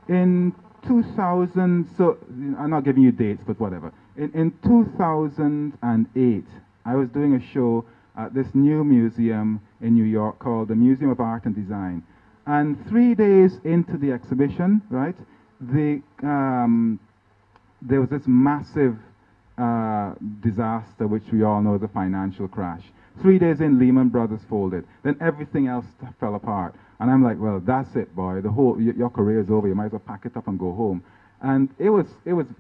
In 2000, so I'm not giving you dates, but whatever. In 2008, I was doing a show at this new museum in New York called the Museum of Art and Design. And 3 days into the exhibition, right, there was this massive disaster, which we all know is a financial crash. 3 days in, Lehman Brothers folded. Then everything else fell apart. And I'm like, well, that's it, boy. The whole your career is over. You might as well pack it up and go home. And it was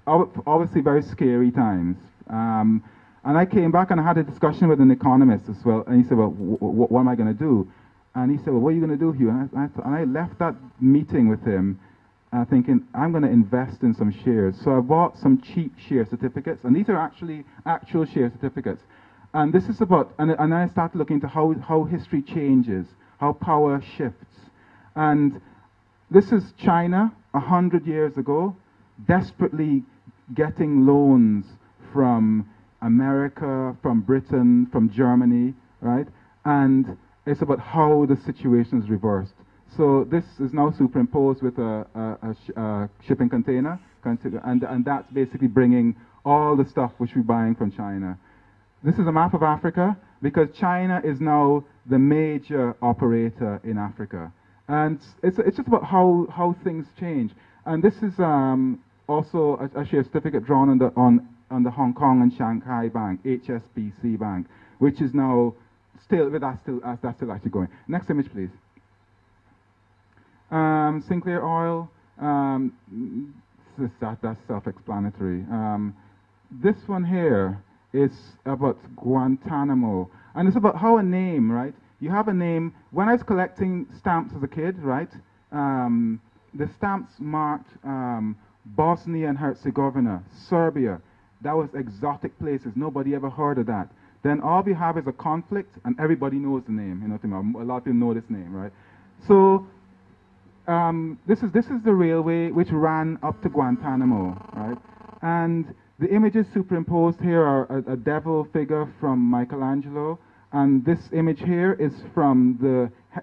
obviously very scary times. And I came back and I had a discussion with an economist as well. And he said, well, what am I going to do? And he said, well, what are you going to do, Hew? And I left that meeting with him thinking, I'm going to invest in some shares. So I bought some cheap share certificates. And these are actually actual share certificates. And this is about, and then I started looking into how history changes, how power shifts. And this is China 100 years ago, desperately getting loans from America, from Britain, from Germany, right? And it's about how the situation is reversed. So this is now superimposed with a shipping container, and that's basically bringing all the stuff which we're buying from China. This is a map of Africa, because China is now the major operator in Africa. And it's just about how things change. And this is also a share certificate drawn on the Hong Kong and Shanghai Bank, HSBC Bank, which is now that's still actually going. Next image, please. Sinclair Oil, that's self-explanatory. This one here is about Guantanamo. And it's about how a name, right? You have a name. When I was collecting stamps as a kid, right, the stamps marked Bosnia and Herzegovina, Serbia. That was exotic places. Nobody ever heard of that. Then all we have is a conflict, and everybody knows the name. You know what I mean? A lot of people know this name, right? So this is the railway which ran up to Guantanamo, right? And the images superimposed here are a devil figure from Michelangelo, and this image here is from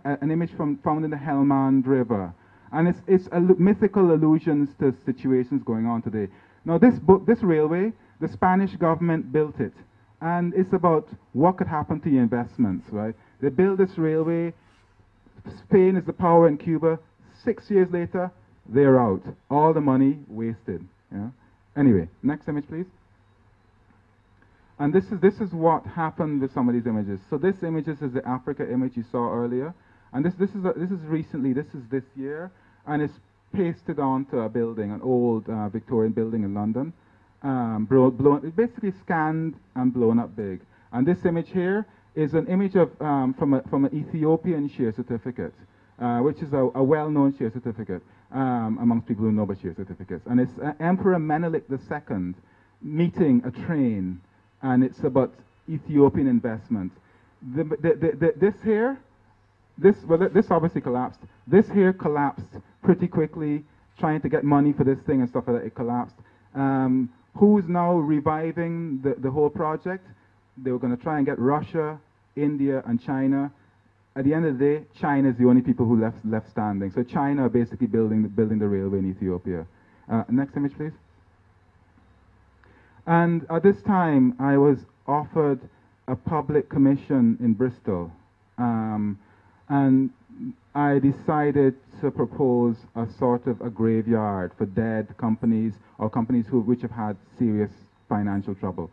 an image found in the Helmand River, and it's mythical allusions to situations going on today. Now this railway, the Spanish government built it, and it's about what could happen to your investments, right? They build this railway. Spain is the power in Cuba. 6 years later, they're out. All the money wasted. Yeah. Anyway, next image, please. And this is what happened with some of these images. So this image is the Africa image you saw earlier, and this is recently. This is this year, and it's pasted onto a building, an old Victorian building in London. It's basically scanned and blown up big. And this image here is an image of from an Ethiopian share certificate, which is a well-known share certificate amongst people who know about share certificates. And it's Emperor Menelik II meeting a train, and it's about Ethiopian investment. This obviously collapsed. This here collapsed pretty quickly, trying to get money for this thing and stuff like that. It collapsed. Who's now reviving the whole project? They were going to try and get Russia, India, and China. At the end of the day, China is the only people who left standing. So China are basically building the railway in Ethiopia. Next image, please. And at this time, I was offered a public commission in Bristol, and I decided to propose a sort of a graveyard for dead companies or companies which have had serious financial trouble.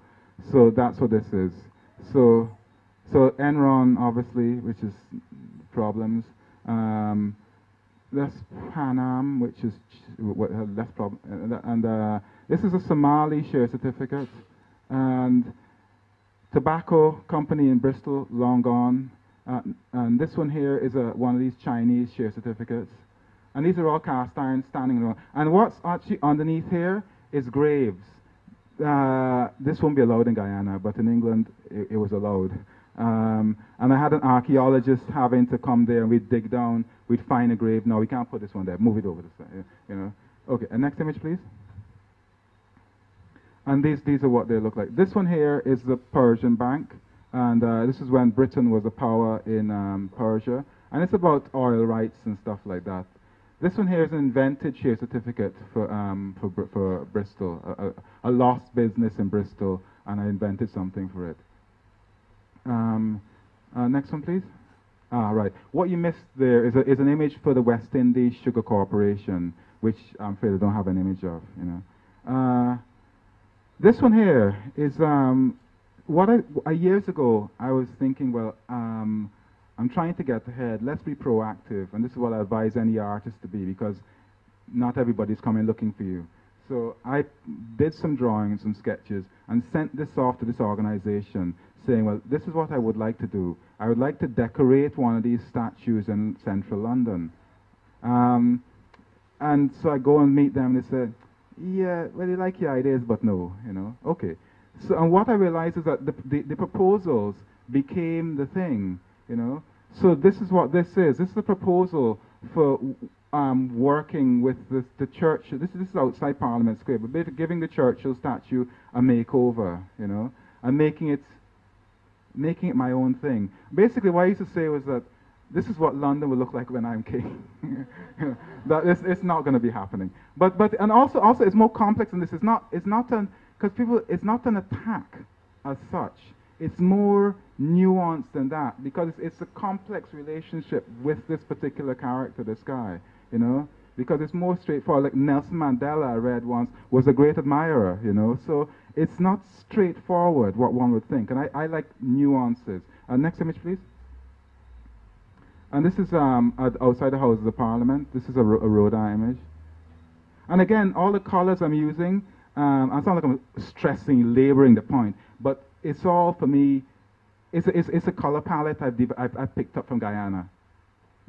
So that's what this is. So Enron, obviously, which is problems. That's Pan Am, which is less problem. And this is a Somali share certificate. And tobacco company in Bristol, long gone. And this one here is one of these Chinese share certificates. And these are all cast iron standing around. And what's actually underneath here is graves. This won't be allowed in Guyana, but in England it was allowed. And I had an archaeologist having to come there, and we'd dig down, we'd find a grave. No, we can't put this one there. Move it over this way. You know. Okay, and next image, please. And these are what they look like. This one here is the Persian Bank, and this is when Britain was a power in Persia, and it's about oil rights and stuff like that. This one here is an invented share certificate for Bristol, a lost business in Bristol, and I invented something for it. Next one, please. Right. What you missed there is an image for the West Indies Sugar Corporation, which I'm afraid I don't have an image of. This one here is years ago I was thinking, well, I'm trying to get ahead. Let's be proactive, and this is what I advise any artist to be, because not everybody's coming looking for you. So I did some drawings, some sketches, and sent this off to this organization, saying, well, this is what I would like to do. I would like to decorate one of these statues in central London. And so I go and meet them, and they say, yeah, well, they like your ideas, but no, okay. So, and what I realized is that the proposals became the thing, So this is what this is. This is a proposal for working with the church. This is outside Parliament Square, but giving the Churchill statue a makeover, and making it my own thing. Basically, what I used to say was that this is what London will look like when I'm king. That it's not going to be happening. And also it's more complex than this. It's not it's not an attack as such. It's more nuanced than that, because it's a complex relationship with this particular character, this guy, because it's more straightforward. Like Nelson Mandela, I read once, was a great admirer, so it's not straightforward what one would think, and I like nuances. Next image, please. And this is outside the Houses of Parliament. This is a Rhoda image. And again, all the colors I'm using, I sound like I'm stressing, laboring the point, but it's all, for me, it's a color palette I've picked up from Guyana.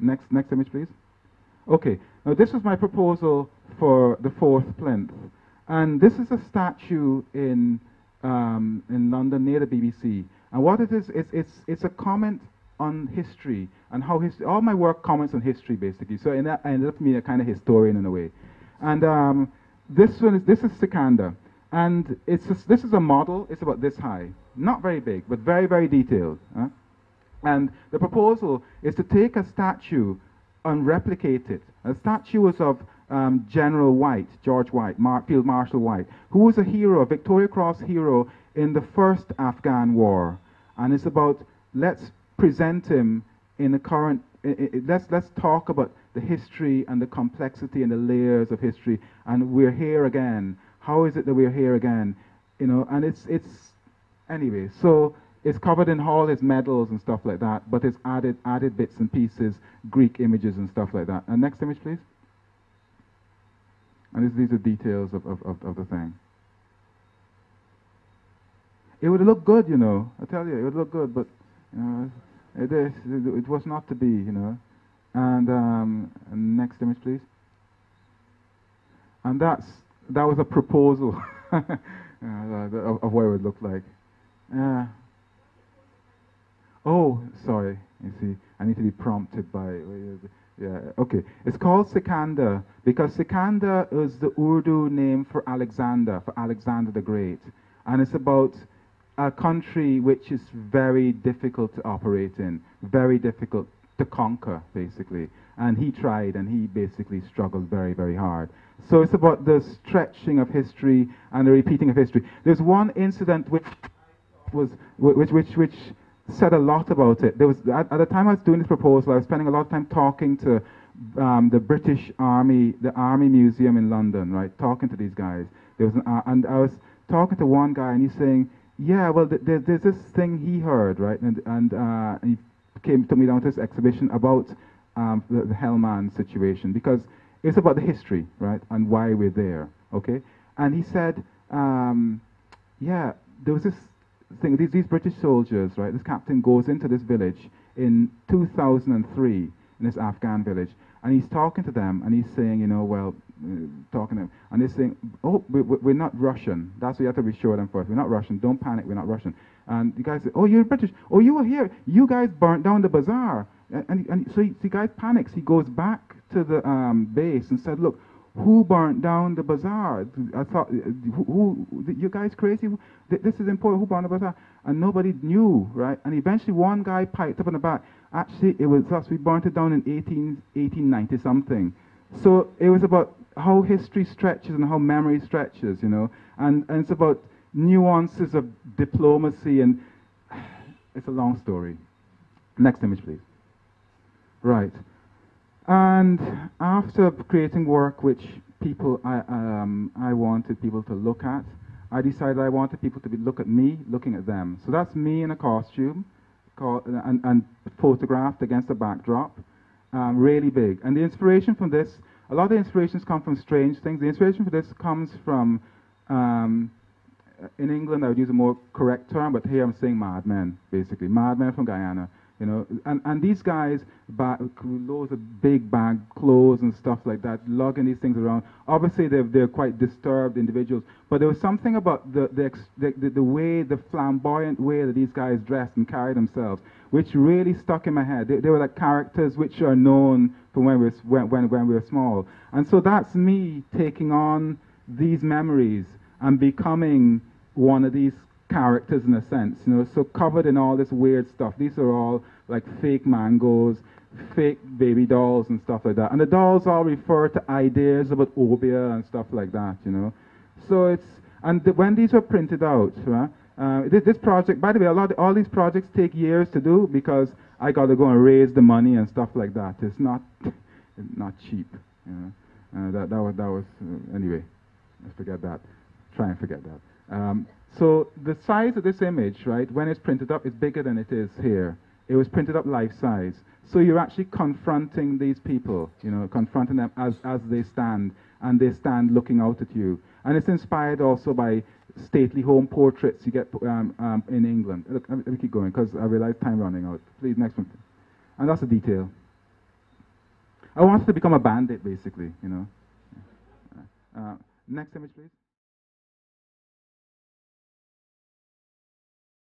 Next image, please. Okay, now this was my proposal for the 4th plinth. And this is a statue in London near the BBC. And what it is, it's a comment on history and how all my work comments on history, basically. So I ended up being a kind of historian in a way. And this is Sikandar. And this is a model. It's about this high. Not very big, but very, very detailed. And the proposal is to take a statue and replicate it. A statue was of General White, George White, Field Marshal White, who was a hero, a Victoria Cross hero in the first Afghan war. And it's about, let's present him in the current, let's talk about the history and the complexity and the layers of history. And we're here again. How is it that we're here again? And it's anyway, so it's covered in all his medals and stuff like that, but it's added bits and pieces, Greek images and stuff like that. And next image, please. And these are details of the thing. It would look good, I tell you, it would look good, but it was not to be, And next image, please. And that was a proposal of what it would look like. Oh, sorry. You see, I need to be prompted by. Yeah, okay. It's called Sikandar because Sikandar is the Urdu name for Alexander the Great, and it's about a country which is very difficult to operate in, very difficult to conquer, basically. And he tried, and he basically struggled very, very hard. So it's about the stretching of history and the repeating of history. There's one incident which said a lot about it. There was at the time I was doing this proposal, I was spending a lot of time talking to the British Army, the Army Museum in London, right? Talking to these guys. There was and I was talking to one guy, and he's saying, "Yeah, well, there's this thing he heard, right?" And he took me down to this exhibition about the Hellman situation, because it's about the history, right, and why we're there, okay? And he said, yeah, there was this thing, these British soldiers, right, this captain goes into this village in 2003, in this Afghan village, and he's talking to them, and he's saying, talking to them, and they're saying, oh, we're not Russian. That's what you have to reassure them first. We're not Russian. Don't panic. We're not Russian. And the guy said, oh, you're British. Oh, you were here. You guys burnt down the bazaar. And so the guy panics. He goes back to the base and said, look, who burnt down the bazaar? I thought, you guys crazy? This is important. Who burned the bazaar? And nobody knew, right? And eventually one guy piped up in the back. Actually, it was us. We burnt it down in 1890 something. So it was about how history stretches and how memory stretches, you know, and it's about nuances of diplomacy, and it's a long story. Next image, please. Right. And after creating work which I wanted people to look at, I decided I wanted people to look at me, looking at them. So that's me in a costume, and photographed against a backdrop, really big. And the inspiration from this, a lot of the inspirations come from strange things. The inspiration for this comes from, in England I would use a more correct term, but here I'm saying madmen, basically. Madmen from Guyana. You know, and these guys, loads of big bag clothes and stuff like that, lugging these things around. Obviously, they're quite disturbed individuals, but there was something about the way, the flamboyant way that these guys dressed and carried themselves, which really stuck in my head. They were like characters which are known from when we were small, and so that's me taking on these memories and becoming one of these characters in a sense, you know, so covered in all this weird stuff. These are all like fake mangoes, fake baby dolls and stuff like that. And the dolls all refer to ideas about Obia and stuff like that, you know. So it's, and when these were printed out, this project, by the way, all these projects take years to do because I got to go and raise the money and stuff like that. It's not cheap, you know. That was anyway, let's forget that. Try and forget that. So the size of this image, right, when it's printed up, is bigger than it is here. It was printed up life size. So you're actually confronting these people, you know, confronting them as they stand, and they stand looking out at you. And it's inspired also by stately home portraits you get in England. Look, let me keep going because I realize time running out. Please, next one. And that's a detail. I wanted to become a bandit, basically, you know. Next image, please.